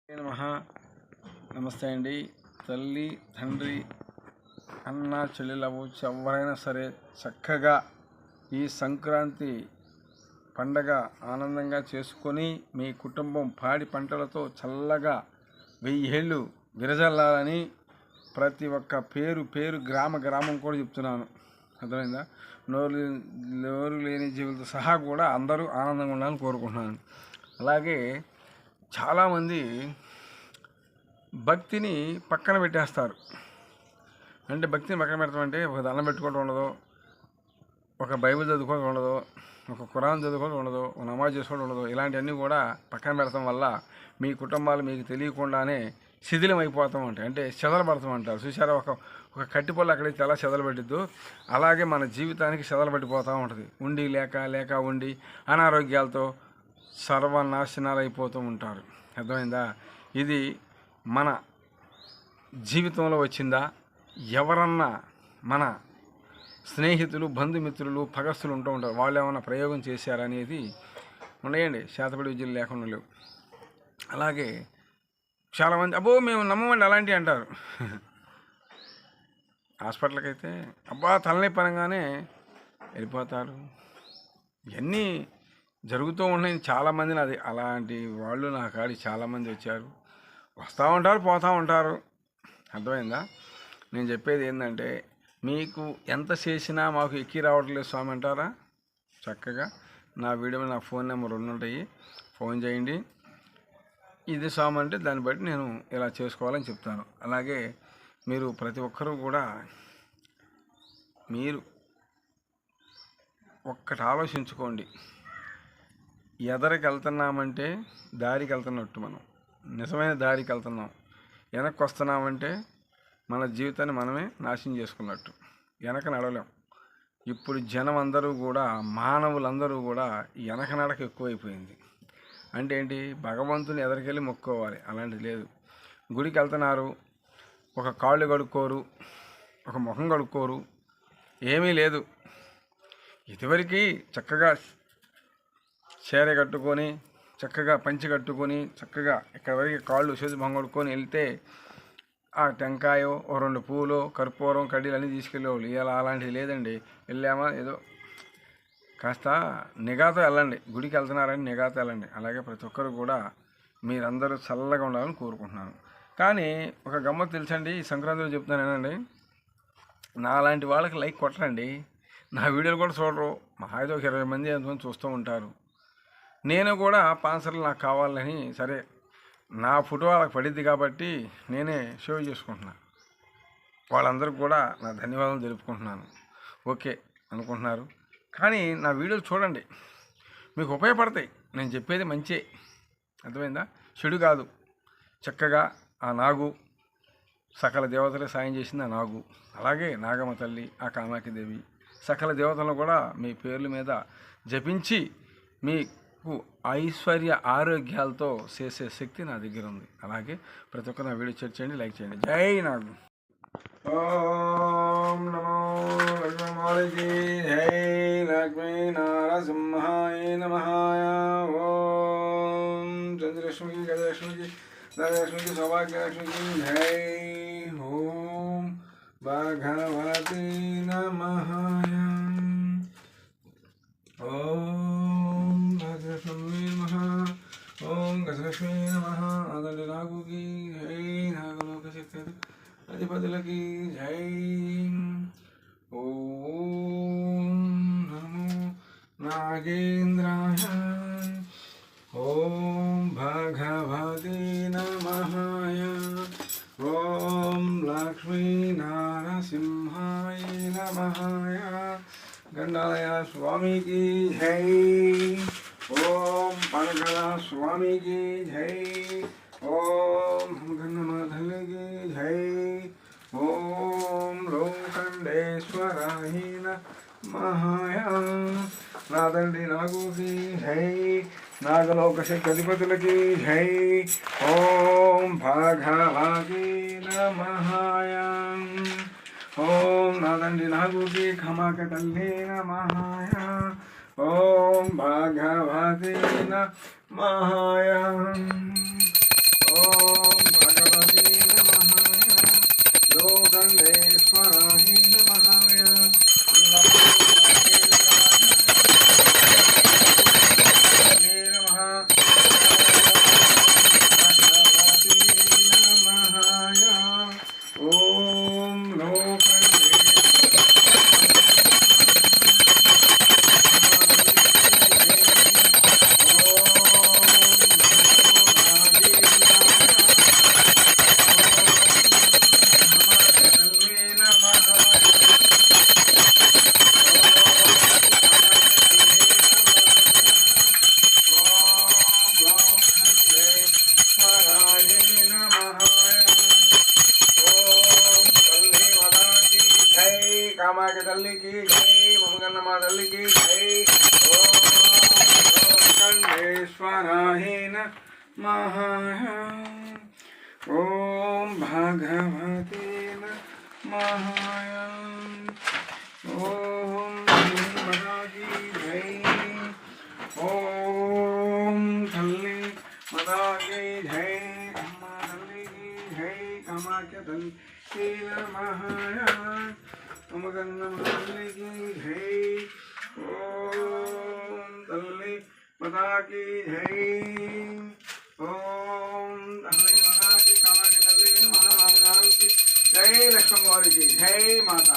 నమః. నమస్తే అండి. తల్లి, తండ్రి, అన్న, చెల్లెలు ఎవరైనా సరే చక్కగా ఈ సంక్రాంతి పండగ ఆనందంగా చేసుకొని మీ కుటుంబం పాడి పంటలతో చల్లగా 1000 ఏళ్ళు విరజల్లాలని ప్రతి ఒక్క పేరు గ్రామం కూడా చెప్తున్నాను. అర్థమైందా? నోరు లేని జీవులతో సహా కూడా అందరూ ఆనందంగా ఉండాలని కోరుకుంటున్నాను. అలాగే చాలామంది భక్తిని పక్కన పెట్టేస్తారు. అంటే భక్తిని పక్కన పెడతామంటే ఒక దండం పెట్టుకోవడం ఉండదు, ఒక బైబిల్ చదువుకోవడం ఉండదు, ఒక ఖురాన్ చదువుకోవడం ఉండదు, ఒక నమాజ్ చేసుకోవడం ఉండదు. ఇలాంటివన్నీ కూడా పక్కన పెడతాం వల్ల మీ కుటుంబాలు మీకు తెలియకుండానే శిథిలం అయిపోతూ ఉంటాయి. అంటే చెదలబడతాం అంటారు చూసారా. ఒక కట్టిపొల్లు అక్కడైతే ఎలా చెదలబడిద్దో అలాగే మన జీవితానికి చెదలబడిపోతూ ఉంటుంది. ఉండి లేక ఉండి అనారోగ్యాలతో సర్వనాశనాలు అయిపోతూ ఉంటారు. అర్థమైందా? ఇది మన జీవితంలో వచ్చిందా? ఎవరన్నా మన స్నేహితులు, బంధుమిత్రులు, పగస్తులు ఉంటూ ఉంటారు. వాళ్ళు ఏమైనా ప్రయోగం చేశారనేది ఉన్నాయండి. శాతపడి విద్యలు లేకుండా లేవు. అలాగే చాలామంది అబ్బో మేము నమ్మమండి అలాంటివి అంటారు. హాస్పిటల్కి అయితే అబ్బా తలనొప్పి అనగానే వెళ్ళిపోతారు. ఇవన్నీ జరుగుతూ ఉన్నాయి. చాలామందిని అది అలాంటి వాళ్ళు నా కాడికి చాలామంది వచ్చారు, వస్తూ ఉంటారు, పోతూ ఉంటారు. అర్థమైందా? నేను చెప్పేది ఏంటంటే మీకు ఎంత చేసినా మాకు ఎక్కి రావట్లేదు స్వామి అంటారా? చక్కగా నా వీడియో మీద నా ఫోన్ నెంబర్ ఉంటాయి, ఫోన్ చేయండి. ఇది స్వామి అంటే దాన్ని బట్టి నేను ఇలా చేసుకోవాలని చెప్తాను. అలాగే మీరు ప్రతి ఒక్కరూ కూడా మీరు ఒక్కటి ఆలోచించుకోండి. ఎదరికి వెళ్తున్నామంటే దారికి వెళ్తున్నట్టు, మనం నిజమైన దారికి వెళ్తున్నాం. వెనక్కి వస్తున్నామంటే మన జీవితాన్ని మనమే నాశనం చేసుకున్నట్టు. వెనక నడవలేం. ఇప్పుడు జనం అందరూ కూడా, మానవులందరూ కూడా వెనక నడక ఎక్కువైపోయింది. అంటే ఏంటి? భగవంతుని ఎదరికెళ్ళి మొక్కుకోవాలి. అలాంటిది లేదు. గుడికి వెళ్తున్నారు, ఒక కాళ్ళు కడుక్కోరు, ఒక ముఖం కడుక్కోరు, ఏమీ లేదు. ఇదివరకు చక్కగా చీర కట్టుకొని, చక్కగా పంచి కట్టుకొని, చక్కగా ఇక్కడ వరకు కాళ్ళు చేసి మొంగొడుకొని వెళ్తే ఆ టెంకాయో, ఓ 2 పూలు, కర్పూరం, కడ్డీలు అన్నీ తీసుకెళ్ళేవాళ్ళు. ఇలా అలాంటివి లేదండి. వెళ్ళామా ఏదో కాస్త నిఘాతో వెళ్ళండి. గుడికి వెళ్తున్నారని నిఘాతో వెళ్ళండి. అలాగే ప్రతి ఒక్కరు కూడా మీరందరూ చల్లగా ఉండాలని కోరుకుంటున్నాను. కానీ ఒక గమ్మత్తు తెలుసండి, ఈ సంక్రాంతిలో చెప్తున్నానేనండి, నా లాంటి వాళ్ళకి లైక్ కొట్టరండి, నా వీడియోలు కూడా చూడరు. మా అయితే ఒక 20 మంది ఎంతమంది చూస్తూ ఉంటారు. నేను కూడా స్పాన్సర్లు నాకు కావాలని, సరే నా ఫోటో వాళ్ళకి పడిద్ది కాబట్టి నేనే షేవ్ చేసుకుంటున్నా. వాళ్ళందరికీ కూడా నా ధన్యవాదాలు తెలుపుకుంటున్నాను. ఓకే అనుకుంటున్నారు, కానీ నా వీడియోలు చూడండి, మీకు ఉపయోగపడతాయి. నేను చెప్పేది మంచే, అర్థమైందా? చెడు కాదు. చక్కగా ఆ నాగు సకల దేవతలకు సాయం చేసింది ఆ నాగు. అలాగే నాగమ్మ తల్లి, ఆ కామాఖ్యదేవి, సకల దేవతలను కూడా మీ పేర్ల మీద జపించి మీకు ఐశ్వర్య ఆరోగ్యాలతో చేసే శక్తి నా దగ్గర ఉంది. అలాగే ప్రతి ఒక్కరు నా వీడియో షేర్ చేయండి, లైక్ చేయండి. జై నాగు. ఓం నమో లక్ష్మీ జై లక్ష్మీ నరసింహాయ నమః. ఓం చంద్రలక్ష్మికి, గజలక్ష్మికి, ధనలక్ష్మికి, సౌభాగ్యలక్ష్మికి జై. ఓం భగవతి నమః. ఓం భద్రలక్ష్మీ నమః. ఓం గజలక్ష్మీ నమః. అదండి నాగుకి జై. నాగలోక శక్తి అధిపతులకి జై. ఓం నమో నాగేంద్రాయ. ఓం భగవతి నమః. ఓం లక్ష్మీ నరసింహాయ నమః. గండాలయ స్వామికి జై. ఓం పనగల స్వామికి జై. ఓం గన్నమాధవికి జై. ఓం లోకండేశ్వరాయ నమః. నాదండి నాగుకి జై. నాగలోక శక్తి అధిపతులకి జై. ఓం భగవతి నమః. ఓం నాదండి నాగుకి ఖమాక తల్లి నమః. ఓం భగవతి నమః. ఓం కామాఖ్య తల్లికి జై, మమగన్నమ్మ తల్లికి జై. ఓం ఖండేశ్వరాయ నమః. ఓం భగవతే నమః. ఓం మదాకి జై. ఓం తల్లి మదాకి జై, అమ్మ తల్లికి జై, కామాఖ్య తల్లికి నమః. మమగన్నమ్మ తల్లికి జై. ఓం తల్లి మదాకి జై. ఓం తల్లి మదాకి కామాఖ్య తల్లికి నమః. జై లక్ష్మీ వారికి జై మాత.